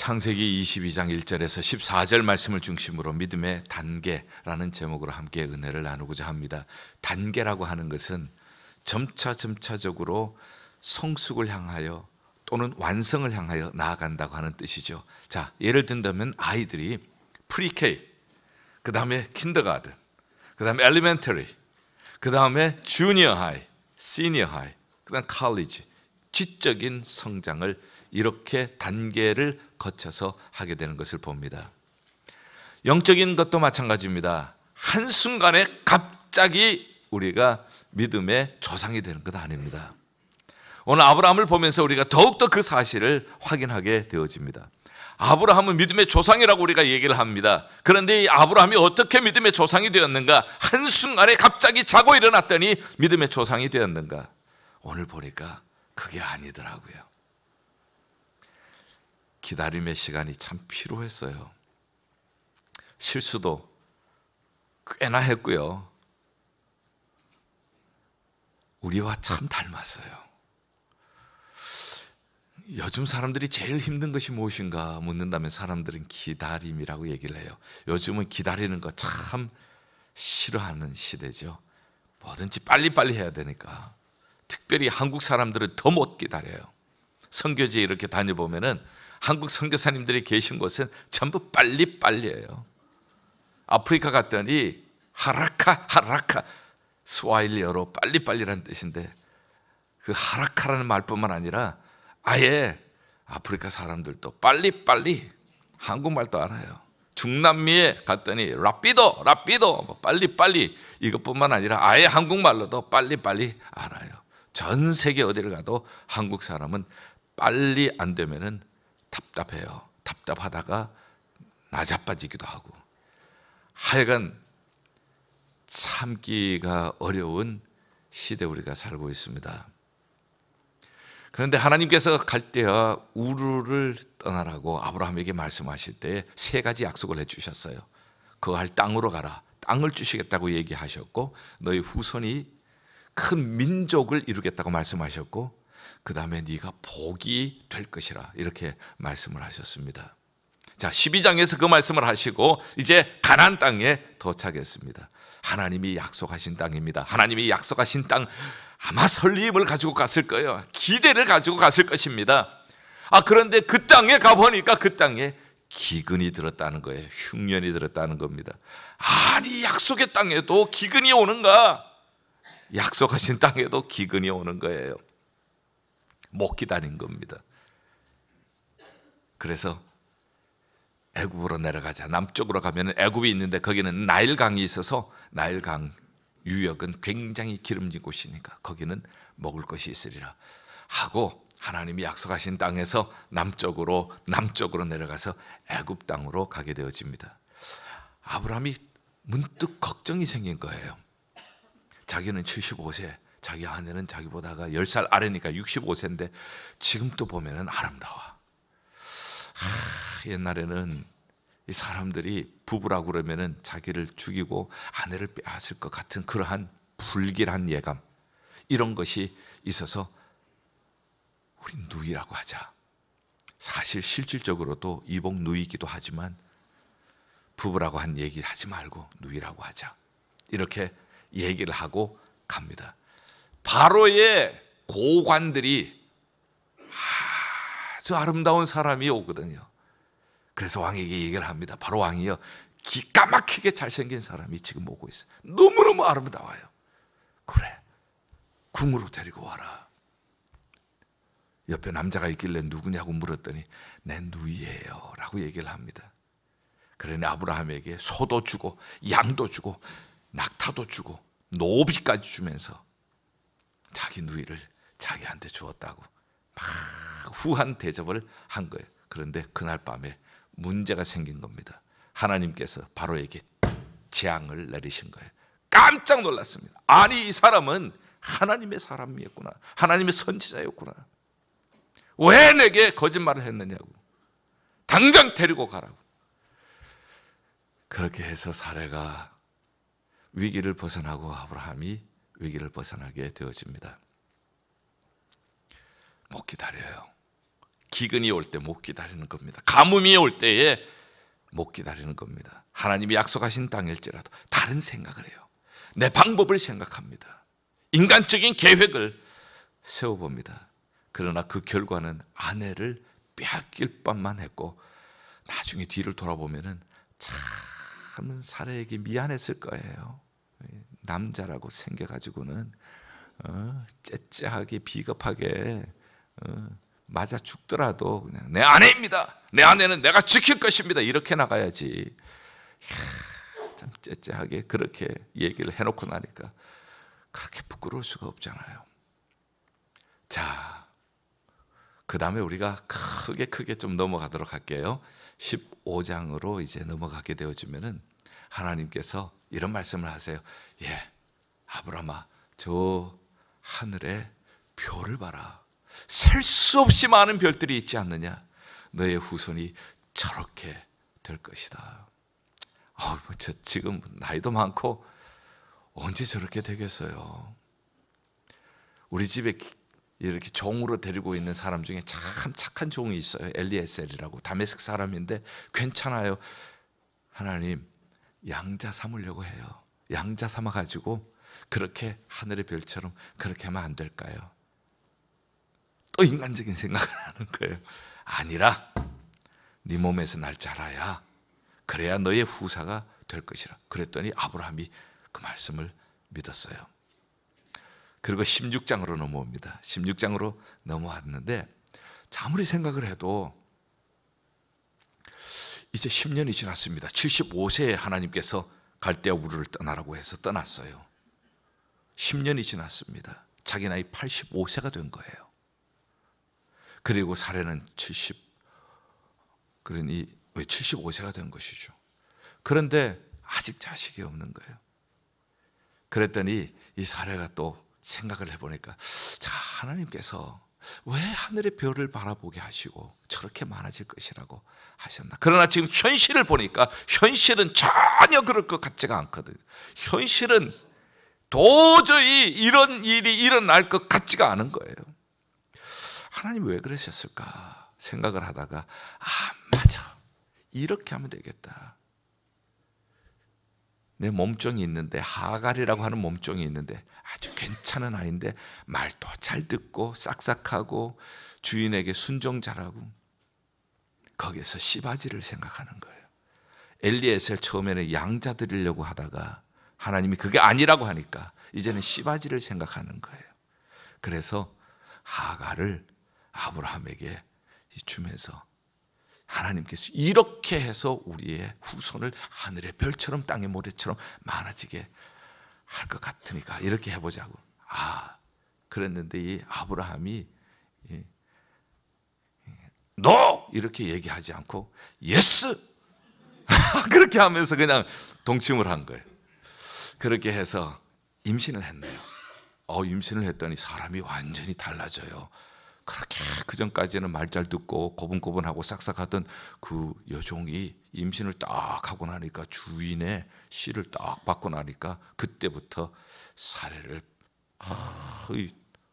창세기 22장 1절에서 14절 말씀을 중심으로 믿음의 단계라는 제목으로 함께 은혜를 나누고자 합니다. 단계라고 하는 것은 점차적으로 성숙을 향하여 또는 완성을 향하여 나아간다고 하는 뜻이죠. 자, 예를 든다면 아이들이 프리K, 그 다음에 킨더가든, 그 다음에 엘리멘터리, 그 다음에 주니어 하이, 시니어 하이, 그 다음 칼리지, 지적인 성장을 이렇게 단계를 거쳐서 하게 되는 것을 봅니다. 영적인 것도 마찬가지입니다. 한순간에 갑자기 우리가 믿음의 조상이 되는 것 아닙니다. 오늘 아브라함을 보면서 우리가 더욱더 그 사실을 확인하게 되어집니다. 아브라함은 믿음의 조상이라고 우리가 얘기를 합니다. 그런데 이 아브라함이 어떻게 믿음의 조상이 되었는가? 한순간에 갑자기 자고 일어났더니 믿음의 조상이 되었는가? 오늘 보니까 그게 아니더라고요. 기다림의 시간이 참 필요했어요. 실수도 꽤나 했고요. 우리와 참 닮았어요. 요즘 사람들이 제일 힘든 것이 무엇인가 묻는다면 사람들은 기다림이라고 얘기를 해요. 요즘은 기다리는 거 참 싫어하는 시대죠. 뭐든지 빨리빨리 해야 되니까. 특별히 한국 사람들은 더 못 기다려요. 선교지에 이렇게 다녀보면은 한국 선교사님들이 계신 곳은 전부 빨리빨리예요. 아프리카 갔더니 하라카 스와힐리어로 빨리빨리라는 뜻인데 그 하라카라는 말뿐만 아니라 아예 아프리카 사람들도 빨리빨리 한국말도 알아요. 중남미에 갔더니 라피도 뭐 빨리빨리 이것뿐만 아니라 아예 한국말로도 빨리빨리 알아요. 전 세계 어디를 가도 한국 사람은 빨리 안 되면은 답답해요. 답답하다가 나자빠지기도 하고 하여간 참기가 어려운 시대 우리가 살고 있습니다. 그런데 하나님께서 갈대와 우르를 떠나라고 아브라함에게 말씀하실 때 세 가지 약속을 해주셨어요. 거할 땅으로 가라. 땅을 주시겠다고 얘기하셨고 너희 후손이 큰 민족을 이루겠다고 말씀하셨고 그 다음에 네가 복이 될 것이라 이렇게 말씀을 하셨습니다. 자, 12장에서 그 말씀을 하시고 이제 가나안 땅에 도착했습니다. 하나님이 약속하신 땅입니다. 하나님이 약속하신 땅 아마 설렘을 가지고 갔을 거예요. 기대를 가지고 갔을 것입니다. 그런데 그 땅에 가보니까 그 땅에 기근이 들었다는 거예요. 흉년이 들었다는 겁니다. 아니 약속의 땅에도 기근이 오는가? 약속하신 땅에도 기근이 오는 거예요. 못 기다린 겁니다. 그래서 애굽으로 내려가자. 남쪽으로 가면 애굽이 있는데 거기는 나일강이 있어서 나일강 유역은 굉장히 기름진 곳이니까 거기는 먹을 것이 있으리라 하고 하나님이 약속하신 땅에서 남쪽으로 내려가서 애굽 땅으로 가게 되어집니다. 아브라함이 문득 걱정이 생긴 거예요. 자기는 75세, 자기 아내는 자기보다가 10살 아래니까 65세인데 지금도 보면은 아름다워. 옛날에는 이 사람들이 부부라고 그러면은 자기를 죽이고 아내를 빼앗을 것 같은 그러한 불길한 예감 이런 것이 있어서 우리 누이라고 하자. 사실 실질적으로도 이복 누이기도 하지만 부부라고 한 얘기 하지 말고 누이라고 하자. 이렇게 얘기를 하고 갑니다. 바로의 고관들이 아주 아름다운 사람이 오거든요. 그래서 왕에게 얘기를 합니다. 바로 왕이요, 기가 막히게 잘생긴 사람이 지금 오고 있어요. 너무너무 아름다워요. 그래, 궁으로 데리고 와라. 옆에 남자가 있길래 누구냐고 물었더니 내 누이예요 라고 얘기를 합니다. 그러니 아브라함에게 소도 주고 양도 주고 낙타도 주고 노비까지 주면서 자기 누이를 자기한테 주었다고 막 후한 대접을 한 거예요. 그런데 그날 밤에 문제가 생긴 겁니다. 하나님께서 바로에게 재앙을 내리신 거예요. 깜짝 놀랐습니다. 아니 이 사람은 하나님의 사람이었구나. 하나님의 선지자였구나. 왜 내게 거짓말을 했느냐고. 당장 데리고 가라고. 그렇게 해서 사례가 위기를 벗어나고 아브라함이 위기를 벗어나게 되어집니다. 못 기다려요. 기근이 올 때 못 기다리는 겁니다. 가뭄이 올 때에 못 기다리는 겁니다. 하나님이 약속하신 땅일지라도 다른 생각을 해요. 내 방법을 생각합니다. 인간적인 계획을 세워봅니다. 그러나 그 결과는 아내를 빼앗길 뻔만 했고 나중에 뒤를 돌아보면은 참 사라에게 미안했을 거예요. 남자라고 생겨가지고는 째째하게 비겁하게 맞아 죽더라도 그냥 내 아내입니다. 내 아내는 내가 지킬 것입니다. 이렇게 나가야지. 참 째째하게 그렇게 얘기를 해놓고 나니까 그렇게 부끄러울 수가 없잖아요. 자, 그 다음에 우리가 크게 좀 넘어가도록 할게요. 15장으로 이제 넘어가게 되어지면은 하나님께서 이런 말씀을 하세요. 예, 아브라함아, 저 하늘에 별을 봐라. 셀 수 없이 많은 별들이 있지 않느냐. 너의 후손이 저렇게 될 것이다. 저 지금 나이도 많고 언제 저렇게 되겠어요. 우리 집에 이렇게 종으로 데리고 있는 사람 중에 참 착한 종이 있어요. 엘리에셀이라고 다메섹 사람인데 괜찮아요. 하나님 양자 삼으려고 해요. 양자 삼아가지고 그렇게 하늘의 별처럼 그렇게 하면 안 될까요? 또 인간적인 생각을 하는 거예요. 아니라 네 몸에서 날 자라야 그래야 너의 후사가 될 것이라. 그랬더니 아브라함이 그 말씀을 믿었어요. 그리고 16장으로 넘어옵니다. 16장으로 넘어왔는데 아무리 생각을 해도 이제 10년이 지났습니다. 75세에 하나님께서 갈대아 우르를 떠나라고 해서 떠났어요. 10년이 지났습니다. 자기 나이 85세가 된 거예요. 그리고 사례는 75세가 된 것이죠. 그런데 아직 자식이 없는 거예요. 그랬더니 이 사례가 또 생각을 해보니까 자, 하나님께서 왜 하늘의 별을 바라보게 하시고 저렇게 많아질 것이라고 하셨나. 그러나 지금 현실을 보니까 현실은 전혀 그럴 것 같지가 않거든요. 현실은 도저히 이런 일이 일어날 것 같지가 않은 거예요. 하나님 왜 그러셨을까 생각을 하다가 맞아, 이렇게 하면 되겠다. 내 몸종이 있는데, 하갈이라고 하는 몸종이 있는데 아주 괜찮은 아이인데 말도 잘 듣고 싹싹하고 주인에게 순종 잘하고. 거기서 씨바지를 생각하는 거예요. 엘리에셀 처음에는 양자 드리려고 하다가 하나님이 그게 아니라고 하니까 이제는 씨바지를 생각하는 거예요. 그래서 하갈을 아브라함에게 주면서 하나님께서 이렇게 해서 우리의 후손을 하늘의 별처럼 땅의 모래처럼 많아지게 할 것 같으니까 이렇게 해보자고. 그랬는데 이 아브라함이 너! 이렇게 얘기하지 않고 예스! 그렇게 하면서 그냥 동침을 한 거예요. 그렇게 해서 임신을 했네요. 임신을 했더니 사람이 완전히 달라져요. 그렇게 그전까지는 말 잘 듣고 고분고분하고 싹싹하던 그 여종이 임신을 딱 하고 나니까 주인의 씨를 딱 받고 나니까 그때부터 사례를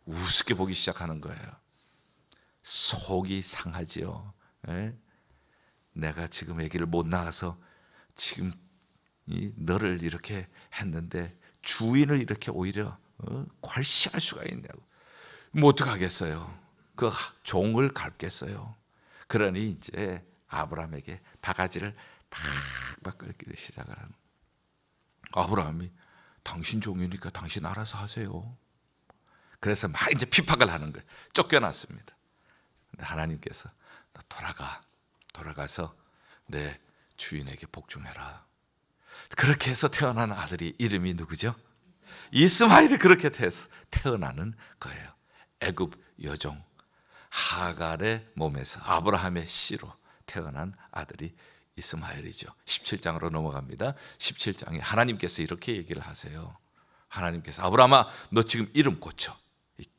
우습게 보기 시작하는 거예요. 속이 상하지요. 내가 지금 아기를 못 낳아서 지금 너를 이렇게 했는데 주인을 이렇게 오히려 괄시할 수가 있냐고. 뭐 어떡하겠어요. 그 종을 갚겠어요. 그러니 이제 아브라함에게 바가지를 팍팍 긁기를 시작을 하는. 아브라함이 당신 종이니까 당신 알아서 하세요. 그래서 막 이제 핍박을 하는 거예요. 쫓겨났습니다. 근데 하나님께서 너 돌아가서 내 주인에게 복종해라. 그렇게 해서 태어난 아들이 이름이 누구죠? 이스마엘이 그렇게 태어나는 거예요. 애굽 여종 하갈의 몸에서 아브라함의 씨로 태어난 아들이 이스마엘이죠. 17장으로 넘어갑니다. 17장에 하나님께서 이렇게 얘기를 하세요. 하나님께서 아브라함아, 너 지금 이름 고쳐.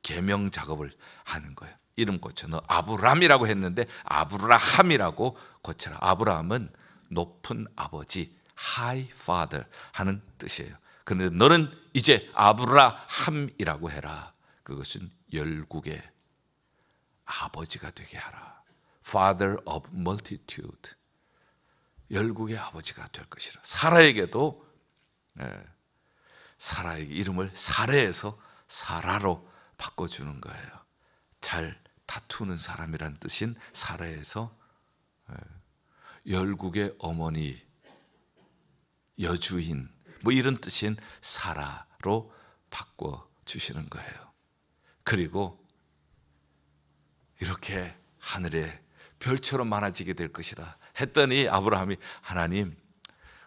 계명 작업을 하는 거예요. 이름 고쳐. 너 아브람이라고 했는데 아브라함이라고 고쳐라. 아브라함은 높은 아버지, high father 하는 뜻이에요. 그런데 너는 이제 아브라함이라고 해라. 그것은 열국의 아버지가 되게 하라. Father of multitude, 열국의 아버지가 될 것이라. 사라에게도 사라에게 이름을 사레에서 사라로 바꿔주는 거예요. 잘 다투는 사람이란 뜻인 사라에서 열국의 어머니, 여주인 뭐 이런 뜻인 사라로 바꿔주시는 거예요. 그리고 이렇게 하늘에 별처럼 많아지게 될 것이다 했더니 아브라함이 하나님,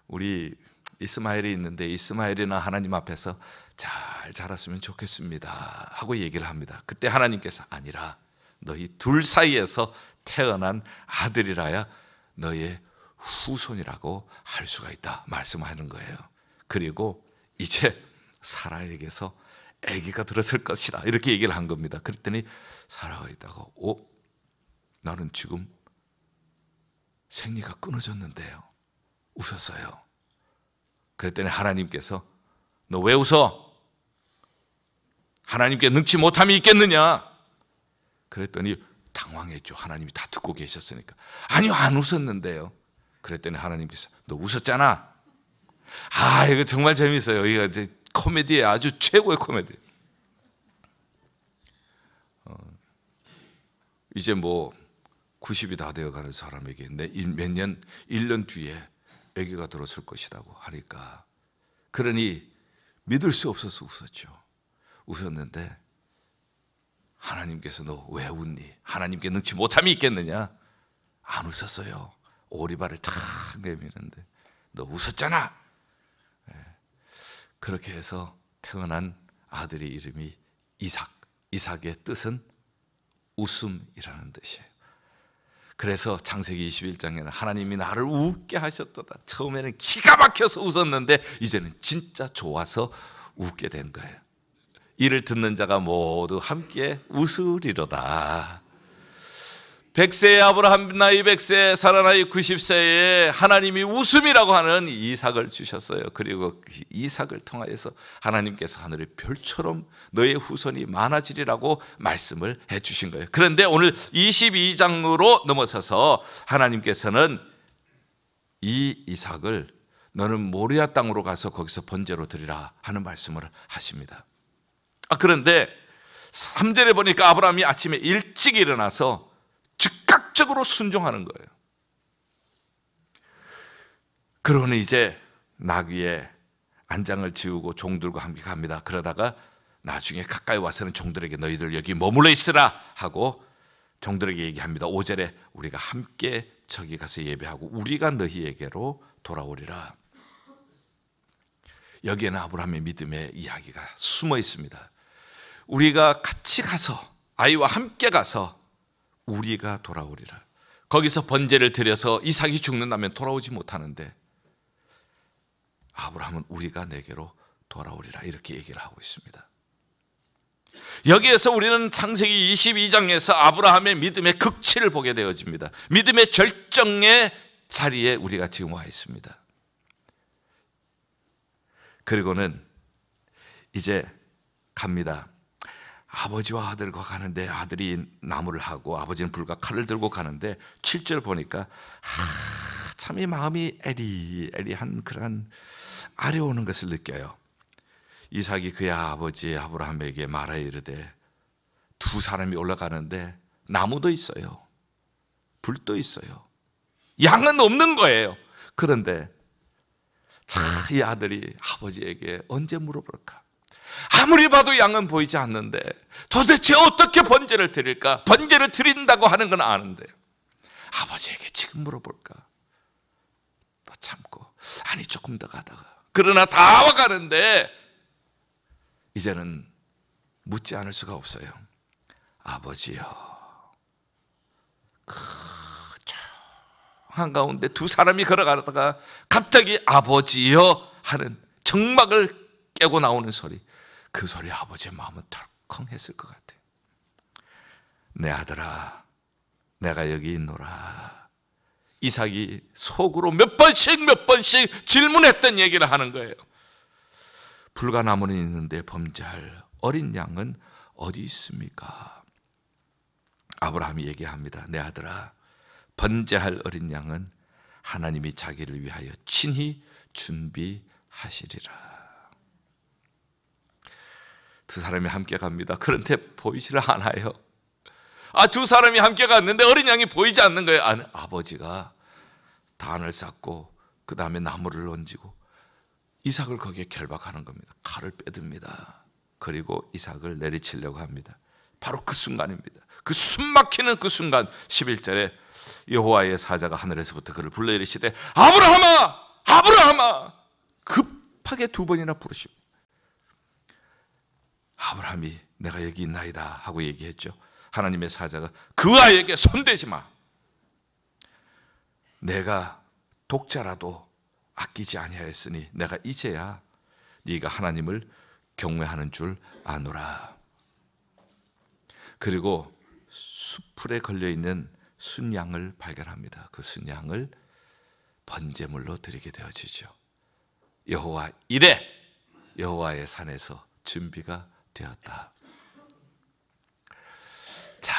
우리 이스마엘이 있는데 이스마엘이나 하나님 앞에서 잘 자랐으면 좋겠습니다 하고 얘기를 합니다. 그때 하나님께서 아니라 너희 둘 사이에서 태어난 아들이라야 너의 후손이라고 할 수가 있다 말씀하는 거예요. 그리고 이제 사라에게서 아기가 들었을 것이다 이렇게 얘기를 한 겁니다. 그랬더니 사라가 있다가 나는 지금 생리가 끊어졌는데요, 웃었어요. 그랬더니 하나님께서 너 왜 웃어? 하나님께 능치 못함이 있겠느냐? 그랬더니 당황했죠. 하나님이 다 듣고 계셨으니까. 아니요, 안 웃었는데요. 그랬더니 하나님께서 너 웃었잖아. 이거 정말 재밌어요. 이거 이제 코미디의 아주 최고의 코미디. 이제 뭐 90이 다 되어가는 사람에게 몇 년, 1년 뒤에 아기가 들었을 것이라고 하니까, 그러니 믿을 수 없어서 웃었죠. 웃었는데 하나님께서 너 왜 웃니? 하나님께 능치 못함이 있겠느냐? 안 웃었어요. 오리발을 탁 내미는데 너 웃었잖아. 그렇게 해서 태어난 아들의 이름이 이삭. 이삭의 뜻은 웃음이라는 뜻이에요. 그래서 창세기 21장에는 하나님이 나를 웃게 하셨도다. 처음에는 기가 막혀서 웃었는데 이제는 진짜 좋아서 웃게 된 거예요. 이를 듣는 자가 모두 함께 웃으리로다. 100세의 아브라함 나이 100세, 사라 나이 90세에 하나님이 웃음이라고 하는 이삭을 주셨어요. 그리고 이삭을 통하여서 하나님께서 하늘의 별처럼 너의 후손이 많아지리라고 말씀을 해주신 거예요. 그런데 오늘 22장으로 넘어서서 하나님께서는 이 이삭을 너는 모리아 땅으로 가서 거기서 번제로 드리라 하는 말씀을 하십니다. 그런데 3절에 보니까 아브라함이 아침에 일찍 일어나서 즉각적으로 순종하는 거예요. 그러니 이제 나귀에 안장을 지우고 종들과 함께 갑니다. 그러다가 나중에 가까이 와서는 종들에게 너희들 여기 머물러 있으라 하고 종들에게 얘기합니다. 5절에 우리가 함께 저기 가서 예배하고 우리가 너희에게로 돌아오리라. 여기에는 아브라함의 믿음의 이야기가 숨어 있습니다. 우리가 같이 가서, 아이와 함께 가서 우리가 돌아오리라. 거기서 번제를 드려서 이삭이 죽는다면 돌아오지 못하는데 아브라함은 우리가 내게로 돌아오리라 이렇게 얘기를 하고 있습니다. 여기에서 우리는 창세기 22장에서 아브라함의 믿음의 극치를 보게 되어집니다. 믿음의 절정의 자리에 우리가 지금 와 있습니다. 그리고는 이제 갑니다. 아버지와 아들과 가는데 아들이 나무를 하고 아버지는 불과 칼을 들고 가는데 7절 보니까 참 이 마음이 애리애리한 그런 아려오는 것을 느껴요. 이삭이 그의 아버지 아브라함에게 말하여 이르되 두 사람이 올라가는데 나무도 있어요, 불도 있어요, 양은 없는 거예요. 그런데 이 아들이 아버지에게 언제 물어볼까? 아무리 봐도 양은 보이지 않는데 도대체 어떻게 번제를 드릴까? 번제를 드린다고 하는 건 아는데 아버지에게 지금 물어볼까? 또 참고 아니 조금 더 가다가 그러나 다 와가는데 이제는 묻지 않을 수가 없어요. 아버지여. 그 한가운데 두 사람이 걸어가다가 갑자기 아버지여 하는 정막을 깨고 나오는 소리, 그 소리 아버지의 마음은 덜컹했을 것 같아요. 내 아들아 내가 여기 있노라. 이삭이 속으로 몇 번씩 질문했던 얘기를 하는 거예요. 불가나무는 있는데 범죄할 어린 양은 어디 있습니까? 아브라함이 얘기합니다. 내 아들아 번제할 어린 양은 하나님이 자기를 위하여 친히 준비하시리라. 두 사람이 함께 갑니다. 그런데 보이지를 않아요. 두 사람이 함께 갔는데 어린 양이 보이지 않는 거예요. 아버지가 단을 쌓고 그 다음에 나무를 얹고 이삭을 거기에 결박하는 겁니다. 칼을 빼듭니다. 그리고 이삭을 내리치려고 합니다. 바로 그 순간입니다. 그 숨막히는 그 순간 11절에 여호와의 사자가 하늘에서부터 그를 불러 이르시되 아브라함아 아브라함아, 급하게 두 번이나 부르시고 아브라함이 내가 여기 있나이다 하고 얘기했죠. 하나님의 사자가 그 아이에게 손대지 마. 내가 독자라도 아끼지 아니하였으니 내가 이제야 네가 하나님을 경외하는 줄 아노라. 그리고 수풀에 걸려있는 순양을 발견합니다. 그 순양을 번제물로 드리게 되어지죠. 여호와 이래 여호와의 산에서 준비가 되었다. 자,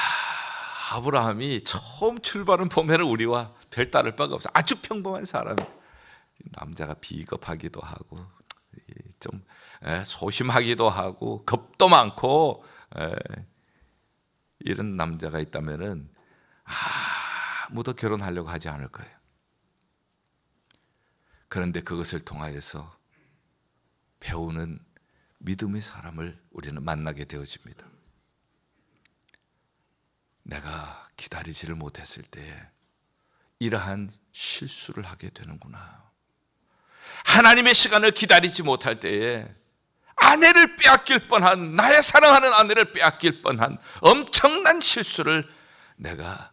아브라함이 처음 출발은 보면 우리와 별다를 바가 없어. 아주 평범한 사람. 남자가 비겁하기도 하고 좀 소심하기도 하고 겁도 많고 이런 남자가 있다면은 아무도 결혼하려고 하지 않을 거예요. 그런데 그것을 통하여서 배우는 믿음의 사람을 우리는 만나게 되어집니다. 내가 기다리지를 못했을 때에 이러한 실수를 하게 되는구나. 하나님의 시간을 기다리지 못할 때에 아내를 빼앗길 뻔한, 나의 사랑하는 아내를 빼앗길 뻔한 엄청난 실수를 내가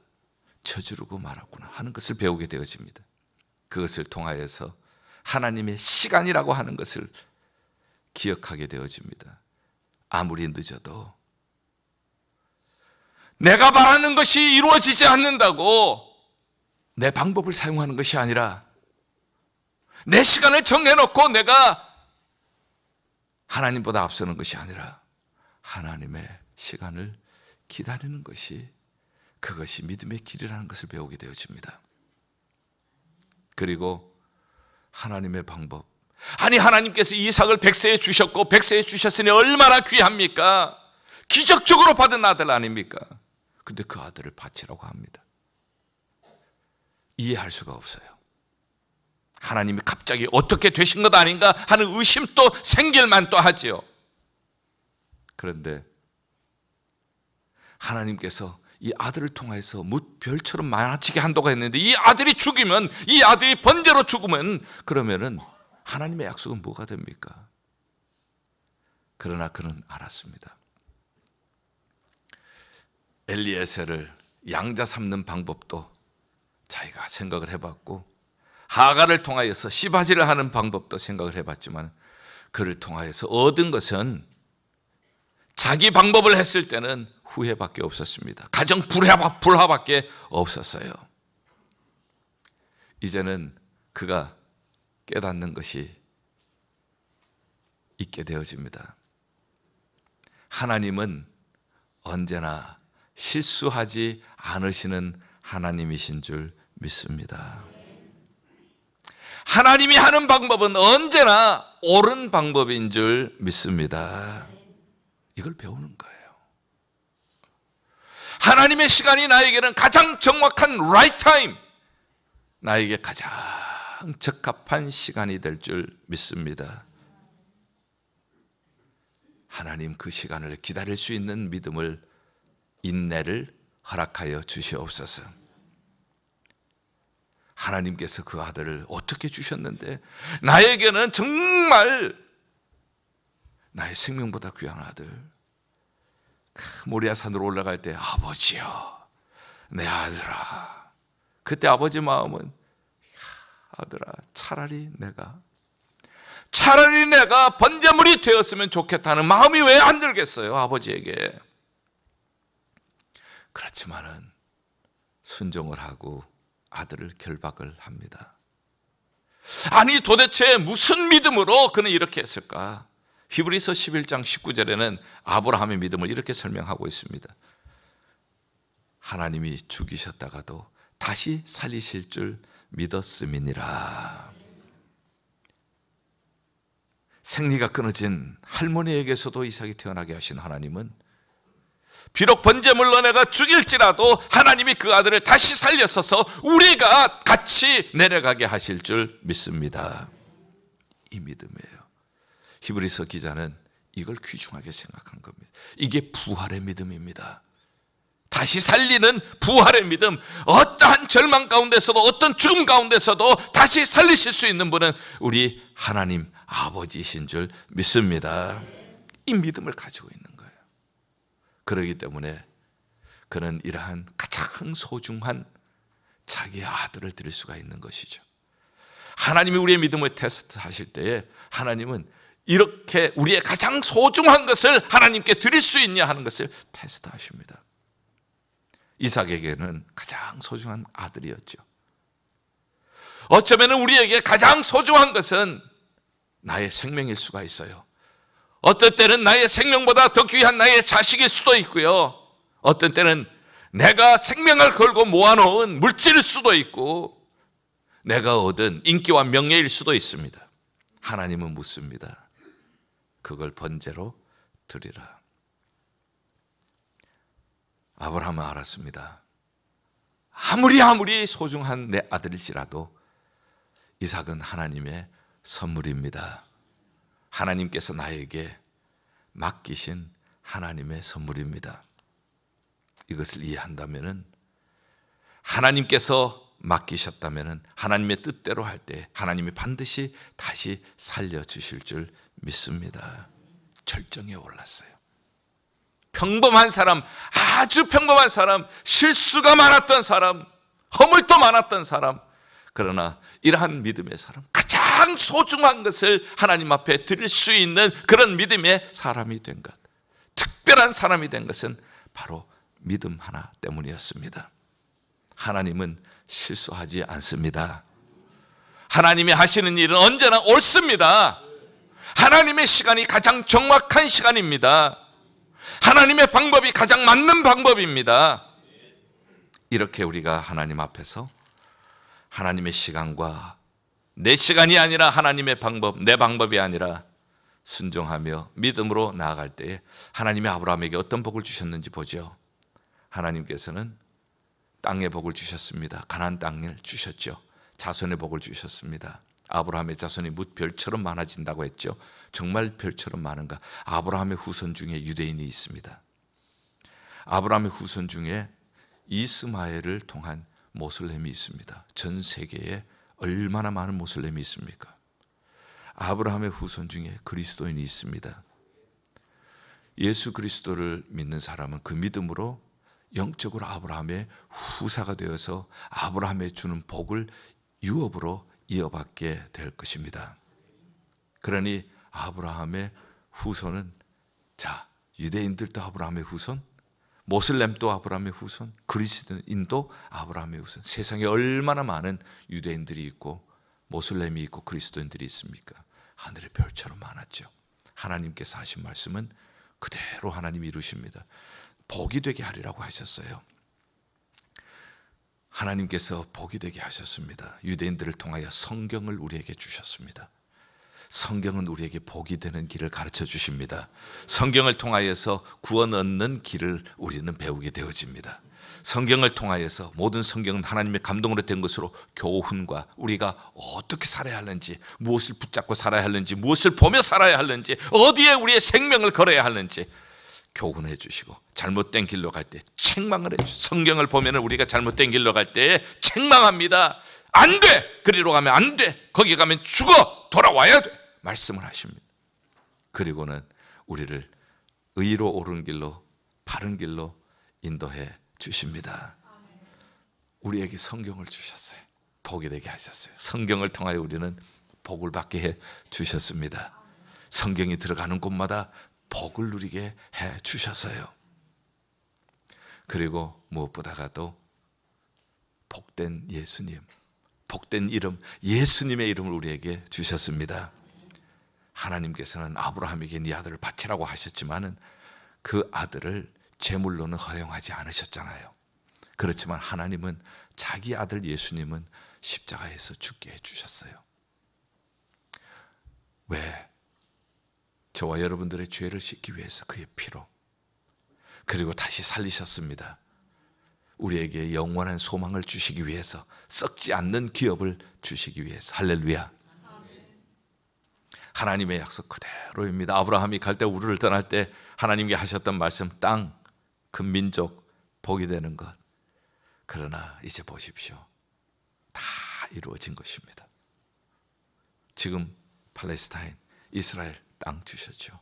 저지르고 말았구나 하는 것을 배우게 되어집니다. 그것을 통하여서 하나님의 시간이라고 하는 것을 기억하게 되어집니다. 아무리 늦어도 내가 바라는 것이 이루어지지 않는다고 내 방법을 사용하는 것이 아니라 내 시간을 정해놓고 내가 하나님보다 앞서는 것이 아니라 하나님의 시간을 기다리는 것이, 그것이 믿음의 길이라는 것을 배우게 되어집니다. 그리고 하나님의 방법, 하나님께서 이삭을 100세에 주셨고 100세에 주셨으니 얼마나 귀합니까? 기적적으로 받은 아들 아닙니까? 근데 그 아들을 바치라고 합니다. 이해할 수가 없어요. 하나님이 갑자기 어떻게 되신 것 아닌가 하는 의심도 생길만 또 하지요. 그런데 하나님께서 이 아들을 통해서 무별처럼 많아지게 한다고 했는데 이 아들이 죽으면, 이 아들이 번제로 죽으면 그러면은 하나님의 약속은 뭐가 됩니까? 그러나 그는 알았습니다. 엘리에셀을 양자 삼는 방법도 자기가 생각을 해봤고 하가를 통하여서 씨바지를 하는 방법도 생각을 해봤지만 그를 통하여서 얻은 것은 자기 방법을 했을 때는 후회밖에 없었습니다. 가정 불화밖에 없었어요. 이제는 그가 깨닫는 것이 있게 되어집니다. 하나님은 언제나 실수하지 않으시는 하나님이신 줄 믿습니다. 하나님이 하는 방법은 언제나 옳은 방법인 줄 믿습니다. 이걸 배우는 거예요. 하나님의 시간이 나에게는 가장 정확한 right time, 나에게 가장 적합한 시간이 될 줄 믿습니다. 하나님 그 시간을 기다릴 수 있는 믿음을, 인내를 허락하여 주시옵소서. 하나님께서 그 아들을 어떻게 주셨는데 나에게는 정말 나의 생명보다 귀한 아들, 모리아 산으로 올라갈 때 아버지여 내 아들아, 그때 아버지 마음은 아들아 차라리 내가 번제물이 되었으면 좋겠다는 마음이 왜 안 들겠어요 아버지에게. 그렇지만은 순종을 하고 아들을 결박을 합니다. 아니 도대체 무슨 믿음으로 그는 이렇게 했을까? 히브리서 11장 19절에는 아브라함의 믿음을 이렇게 설명하고 있습니다. 하나님이 죽이셨다가도 다시 살리실 줄 믿었음이니라. 생리가 끊어진 할머니에게서도 이삭이 태어나게 하신 하나님은 비록 번제물로 내가 죽일지라도 하나님이 그 아들을 다시 살려서서 우리가 같이 내려가게 하실 줄 믿습니다. 이 믿음이에요. 히브리서 기자는 이걸 귀중하게 생각한 겁니다. 이게 부활의 믿음입니다. 다시 살리는 부활의 믿음. 어떠한 절망 가운데서도 어떤 죽음 가운데서도 다시 살리실 수 있는 분은 우리 하나님 아버지이신 줄 믿습니다. 이 믿음을 가지고 있는 거예요. 그렇기 때문에 그는 이러한 가장 소중한 자기의 아들을 드릴 수가 있는 것이죠. 하나님이 우리의 믿음을 테스트하실 때에 하나님은 이렇게 우리의 가장 소중한 것을 하나님께 드릴 수 있냐 하는 것을 테스트하십니다. 이삭에게는 가장 소중한 아들이었죠. 어쩌면 우리에게 가장 소중한 것은 나의 생명일 수가 있어요. 어떤 때는 나의 생명보다 더 귀한 나의 자식일 수도 있고요. 어떤 때는 내가 생명을 걸고 모아놓은 물질일 수도 있고 내가 얻은 인기와 명예일 수도 있습니다. 하나님은 묻습니다. 그걸 번제로 드리라. 아브라함은 알았습니다. 아무리 소중한 내 아들일지라도 이삭은 하나님의 선물입니다. 하나님께서 나에게 맡기신 하나님의 선물입니다. 이것을 이해한다면 하나님께서 맡기셨다면 하나님의 뜻대로 할 때 하나님이 반드시 다시 살려주실 줄 믿습니다. 절정에 올랐어요. 평범한 사람, 아주 평범한 사람, 실수가 많았던 사람, 허물도 많았던 사람, 그러나 이러한 믿음의 사람, 가장 소중한 것을 하나님 앞에 드릴 수 있는 그런 믿음의 사람이 된 것, 특별한 사람이 된 것은 바로 믿음 하나 때문이었습니다. 하나님은 실수하지 않습니다. 하나님이 하시는 일은 언제나 옳습니다. 하나님의 시간이 가장 정확한 시간입니다. 하나님의 방법이 가장 맞는 방법입니다. 이렇게 우리가 하나님 앞에서 하나님의 시간과 내 시간이 아니라 하나님의 방법, 내 방법이 아니라 순종하며 믿음으로 나아갈 때에 하나님이 아브라함에게 어떤 복을 주셨는지 보죠. 하나님께서는 땅의 복을 주셨습니다. 가나안 땅을 주셨죠. 자손의 복을 주셨습니다. 아브라함의 자손이 뭇별처럼 많아진다고 했죠. 정말 별처럼 많은가? 아브라함의 후손 중에 유대인이 있습니다. 아브라함의 후손 중에 이스마엘을 통한 모슬렘이 있습니다. 전 세계에 얼마나 많은 모슬렘이 있습니까? 아브라함의 후손 중에 그리스도인이 있습니다. 예수 그리스도를 믿는 사람은 그 믿음으로 영적으로 아브라함의 후사가 되어서 아브라함의 주는 복을 유업으로 이어받게 될 것입니다. 그러니 아브라함의 후손은, 자, 유대인들도 아브라함의 후손, 모슬렘도 아브라함의 후손, 그리스도인도 아브라함의 후손. 세상에 얼마나 많은 유대인들이 있고 모슬렘이 있고 그리스도인들이 있습니까? 하늘의 별처럼 많았죠. 하나님께서 하신 말씀은 그대로 하나님이 이루십니다. 복이 되게 하리라고 하셨어요. 하나님께서 복이 되게 하셨습니다. 유대인들을 통하여 성경을 우리에게 주셨습니다. 성경은 우리에게 복이 되는 길을 가르쳐 주십니다. 성경을 통하여서 구원 얻는 길을 우리는 배우게 되어집니다. 성경을 통하여서 모든 성경은 하나님의 감동으로 된 것으로 교훈과 우리가 어떻게 살아야 하는지, 무엇을 붙잡고 살아야 하는지, 무엇을 보며 살아야 하는지, 어디에 우리의 생명을 걸어야 하는지 교훈해 주시고, 잘못된 길로 갈 때 책망을 해 주시고, 성경을 보면 우리가 잘못된 길로 갈 때 책망합니다. 안 돼! 그리로 가면 안 돼! 거기 가면 죽어! 돌아와야 돼! 말씀을 하십니다. 그리고는 우리를 의로 옳은 길로, 바른 길로 인도해 주십니다. 우리에게 성경을 주셨어요. 복이 되게 하셨어요. 성경을 통하여 우리는 복을 받게 해 주셨습니다. 성경이 들어가는 곳마다 복을 누리게 해 주셨어요. 그리고 무엇보다가도 복된 예수님, 복된 이름, 예수님의 이름을 우리에게 주셨습니다. 하나님께서는 아브라함에게 네 아들을 바치라고 하셨지만은 그 아들을 제물로는 허용하지 않으셨잖아요. 그렇지만 하나님은 자기 아들 예수님은 십자가에서 죽게 해주셨어요. 왜? 저와 여러분들의 죄를 씻기 위해서 그의 피로. 그리고 다시 살리셨습니다. 우리에게 영원한 소망을 주시기 위해서, 썩지 않는 기업을 주시기 위해서. 할렐루야. 하나님의 약속 그대로입니다. 아브라함이 갈대 우르를 떠날 때 하나님께 하셨던 말씀, 땅, 그 민족 복이 되는 것. 그러나 이제 보십시오. 다 이루어진 것입니다. 지금 팔레스타인, 이스라엘 땅 주셨죠.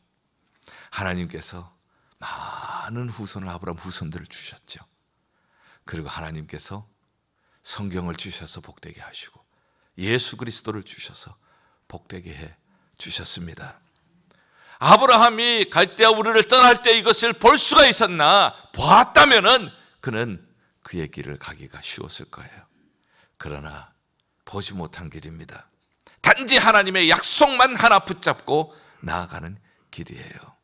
하나님께서 많은 후손을, 아브라함 후손들을 주셨죠. 그리고 하나님께서 성경을 주셔서 복되게 하시고 예수 그리스도를 주셔서 복되게 해 주셨습니다. 아브라함이 갈대아 우르를 떠날 때 이것을 볼 수가 있었나? 보았다면은 그는 그의 길을 가기가 쉬웠을 거예요. 그러나 보지 못한 길입니다. 단지 하나님의 약속만 하나 붙잡고 나아가는 길이에요.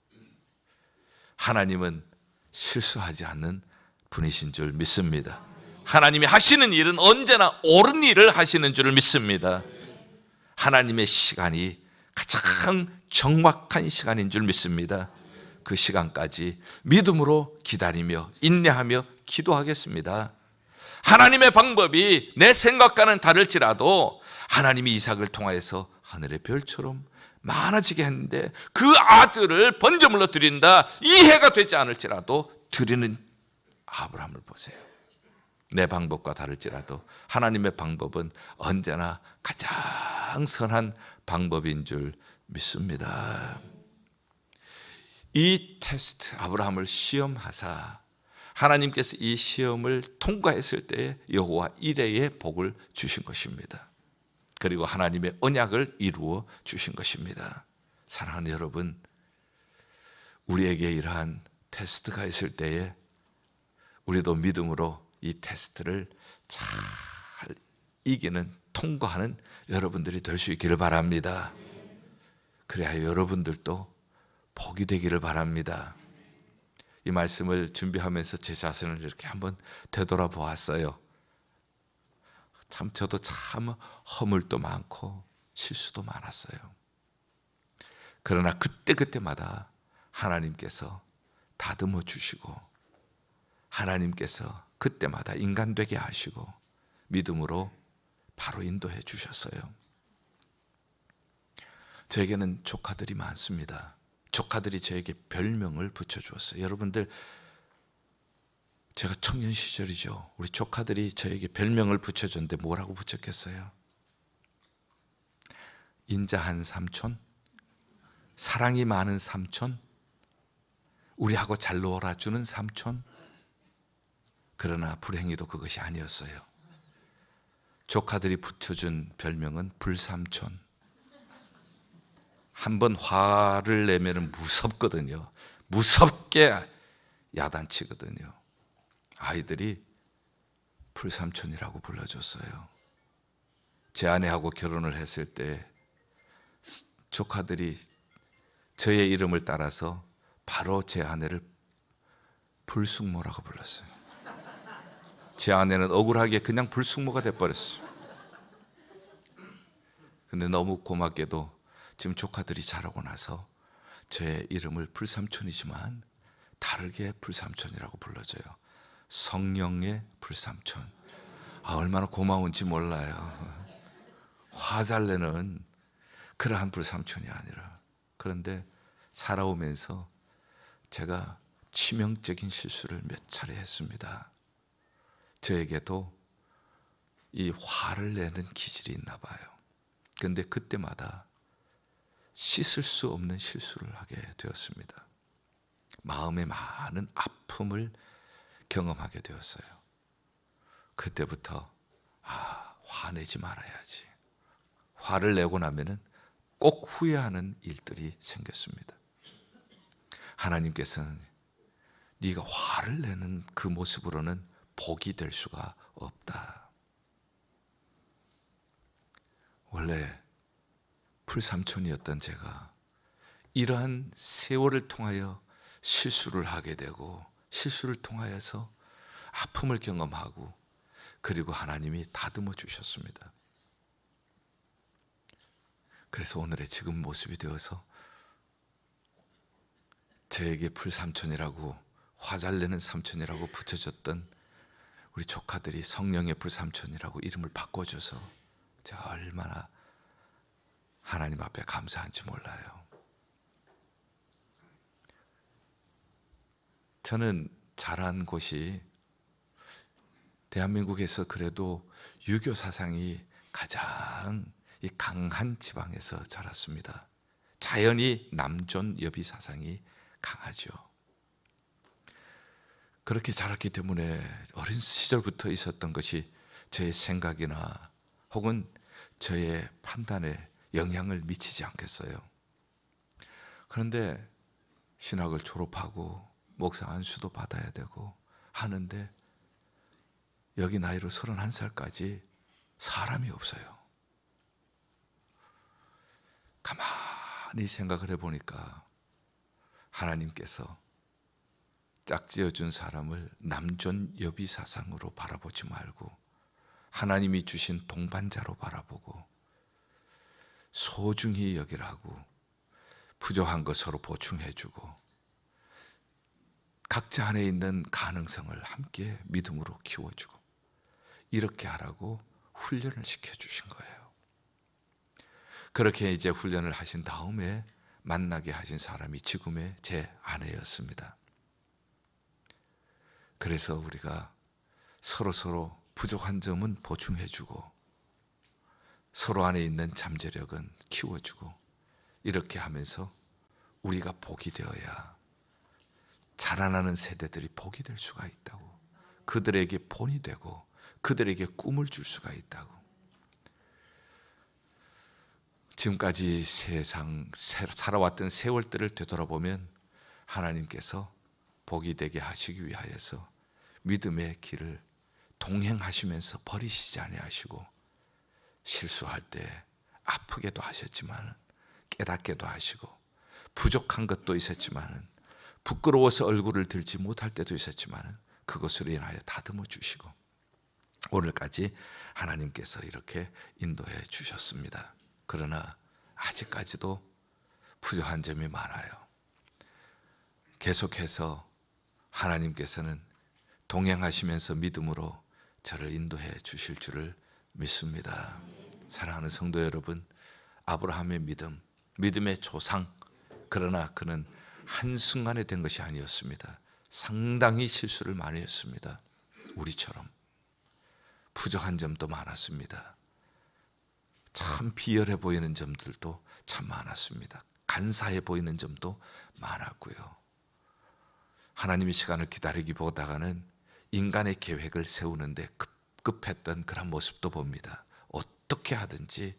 하나님은 실수하지 않는 분이신 줄 믿습니다. 하나님이 하시는 일은 언제나 옳은 일을 하시는 줄 믿습니다. 하나님의 시간이 가장 정확한 시간인 줄 믿습니다. 그 시간까지 믿음으로 기다리며 인내하며 기도하겠습니다. 하나님의 방법이 내 생각과는 다를지라도 하나님이 이삭을 통하여서 하늘의 별처럼 많아지게 했는데 그 아들을 번제물로 드린다, 이해가 되지 않을지라도 드리는 아브라함을 보세요. 내 방법과 다를지라도 하나님의 방법은 언제나 가장 선한 방법인 줄 믿습니다. 이 테스트, 아브라함을 시험하사 하나님께서 이 시험을 통과했을 때 여호와 이레의 복을 주신 것입니다. 그리고 하나님의 언약을 이루어 주신 것입니다. 사랑하는 여러분, 우리에게 이러한 테스트가 있을 때에 우리도 믿음으로 이 테스트를 잘 이기는, 통과하는 여러분들이 될 수 있기를 바랍니다. 그래야 여러분들도 복이 되기를 바랍니다. 이 말씀을 준비하면서 제 자신을 이렇게 한번 되돌아보았어요. 참 저도 참 허물도 많고 실수도 많았어요. 그러나 그때마다 하나님께서 다듬어 주시고 하나님께서 그때마다 인간 되게 하시고 믿음으로 바로 인도해 주셨어요. 저에게는 조카들이 많습니다. 조카들이 저에게 별명을 붙여주었어요. 여러분들, 제가 청년 시절이죠. 우리 조카들이 저에게 별명을 붙여줬는데 뭐라고 붙였겠어요? 인자한 삼촌, 사랑이 많은 삼촌, 우리하고 잘 놀아주는 삼촌. 그러나 불행히도 그것이 아니었어요. 조카들이 붙여준 별명은 불삼촌. 한번 화를 내면 무섭거든요. 무섭게 야단치거든요. 아이들이 불삼촌이라고 불러줬어요. 제 아내하고 결혼을 했을 때 조카들이 저의 이름을 따라서 바로 제 아내를 불숙모라고 불렀어요. 제 아내는 억울하게 그냥 불숙모가 돼버렸어요. 근데 너무 고맙게도 지금 조카들이 자라고 나서 제 이름을 불삼촌이지만 다르게 불삼촌이라고 불러줘요. 성령의 불삼촌. 얼마나 고마운지 몰라요. 화 잘 내는 그러한 불삼촌이 아니라. 그런데 살아오면서 제가 치명적인 실수를 몇 차례 했습니다. 저에게도 이 화를 내는 기질이 있나 봐요. 그런데 그때마다 씻을 수 없는 실수를 하게 되었습니다. 마음에 많은 아픔을 경험하게 되었어요. 그때부터 화내지 말아야지. 화를 내고 나면은 꼭 후회하는 일들이 생겼습니다. 하나님께서는 네가 화를 내는 그 모습으로는 복이 될 수가 없다. 원래 불삼촌이었던 제가 이러한 세월을 통하여 실수를 하게 되고 실수를 통하여서 아픔을 경험하고 그리고 하나님이 다듬어 주셨습니다. 그래서 오늘의 지금 모습이 되어서 저에게 불삼촌이라고, 화잘내는 삼촌이라고 붙여줬던 우리 조카들이 성령의 불삼촌이라고 이름을 바꿔줘서 제가 얼마나 하나님 앞에 감사한지 몰라요. 저는 자란 곳이 대한민국에서 그래도 유교 사상이 가장 강한 지방에서 자랐습니다. 자연히 남존 여비 사상이 강하죠. 그렇게 자랐기 때문에 어린 시절부터 있었던 것이 저의 생각이나 혹은 저의 판단에 영향을 미치지 않겠어요. 그런데 신학을 졸업하고 목사 안수도 받아야 되고 하는데 여기 나이로 31살까지 사람이 없어요. 가만히 생각을 해보니까 하나님께서 짝지어준 사람을 남존 여비 사상으로 바라보지 말고 하나님이 주신 동반자로 바라보고 소중히 여기라고, 부족한 것 서로 보충해주고 각자 안에 있는 가능성을 함께 믿음으로 키워주고 이렇게 하라고 훈련을 시켜주신 거예요. 그렇게 이제 훈련을 하신 다음에 만나게 하신 사람이 지금의 제 아내였습니다. 그래서 우리가 서로 부족한 점은 보충해주고 서로 안에 있는 잠재력은 키워주고 이렇게 하면서 우리가 복이 되어야 자라나는 세대들이 복이 될 수가 있다고, 그들에게 본이 되고 그들에게 꿈을 줄 수가 있다고. 지금까지 세상 살아왔던 세월들을 되돌아보면 하나님께서 복이 되게 하시기 위하여서 믿음의 길을 동행하시면서 버리시지 아니하시고 실수할 때 아프게도 하셨지만 깨닫게도 하시고 부족한 것도 있었지만 부끄러워서 얼굴을 들지 못할 때도 있었지만 그것으로 인하여 다듬어 주시고 오늘까지 하나님께서 이렇게 인도해 주셨습니다. 그러나 아직까지도 부족한 점이 많아요. 계속해서 하나님께서는 동행하시면서 믿음으로 저를 인도해 주실 줄을 믿습니다. 사랑하는 성도 여러분, 아브라함의 믿음의 조상, 그러나 그는 한순간에 된 것이 아니었습니다. 상당히 실수를 많이 했습니다. 우리처럼 부족한 점도 많았습니다. 참 비열해 보이는 점들도 참 많았습니다. 간사해 보이는 점도 많았고요. 하나님의 시간을 기다리기보다는 인간의 계획을 세우는데 급급했던 그런 모습도 봅니다. 어떻게 하든지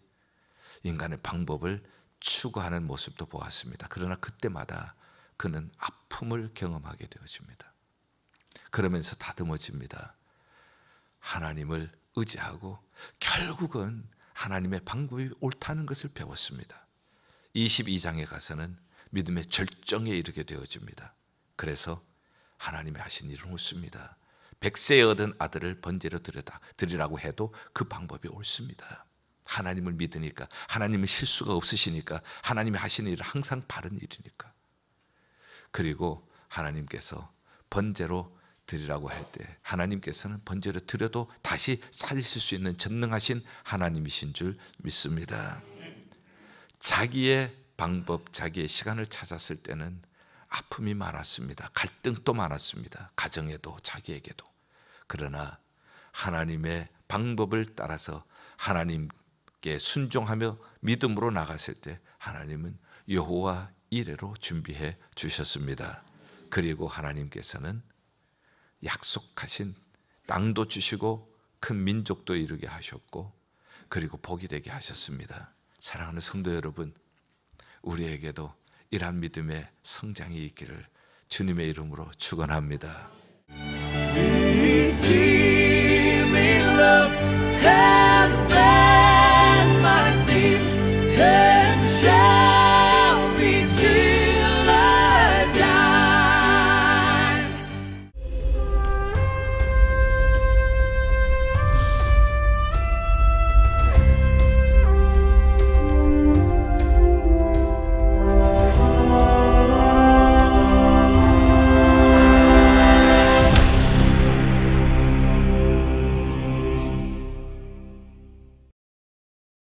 인간의 방법을 추구하는 모습도 보았습니다. 그러나 그때마다 그는 아픔을 경험하게 되어집니다. 그러면서 다듬어집니다. 하나님을 의지하고 결국은 하나님의 방법이 옳다는 것을 배웠습니다. 22장에 가서는 믿음의 절정에 이르게 되어집니다. 그래서 하나님이 하신 일은 옳습니다. 100세에 얻은 아들을 번제로 드리라고 해도 그 방법이 옳습니다. 하나님을 믿으니까, 하나님은 실수가 없으시니까, 하나님이 하시는 일은 항상 바른 일이니까. 그리고 하나님께서 번제로 드리라고 할 때 하나님께서는 번제로 드려도 다시 살리실 수 있는 전능하신 하나님이신 줄 믿습니다. 자기의 방법, 자기의 시간을 찾았을 때는 아픔이 많았습니다. 갈등도 많았습니다. 가정에도 자기에게도. 그러나 하나님의 방법을 따라서 하나님께 순종하며 믿음으로 나갔을 때 하나님은 여호와 이레로 준비해 주셨습니다. 그리고 하나님께서는 약속하신 땅도 주시고 큰 민족도 이루게 하셨고 그리고 복이 되게 하셨습니다. 사랑하는 성도 여러분, 우리에게도 이러한 믿음의 성장이 있기를 주님의 이름으로 축원합니다.